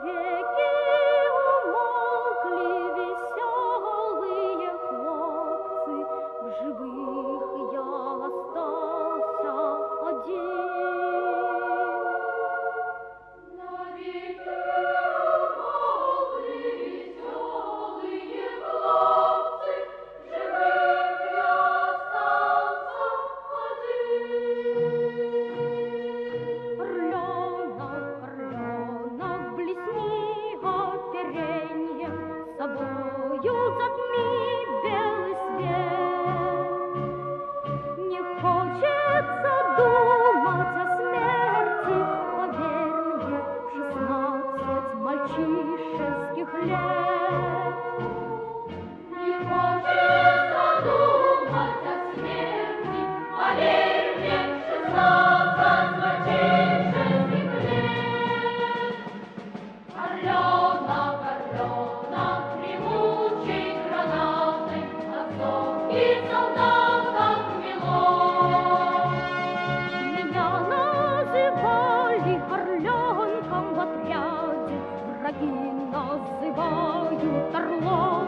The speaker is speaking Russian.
Веки умолкли веселые хлопцы, в живых я остался один. Навеки умолкли веселые хлопцы, в живых я остался один. Орленок, блесни опереньем, собою затми белый свет. Не хочется думать о смерти, поверь мне, 16 мальчишеских лет. Не хочется думать о смерти, поверь мне, 16 мальчишеских лет. Орленок, гремучей гранатой, отцовский солдат как мело. Меня называли орленком в отряде, враги называют орлом.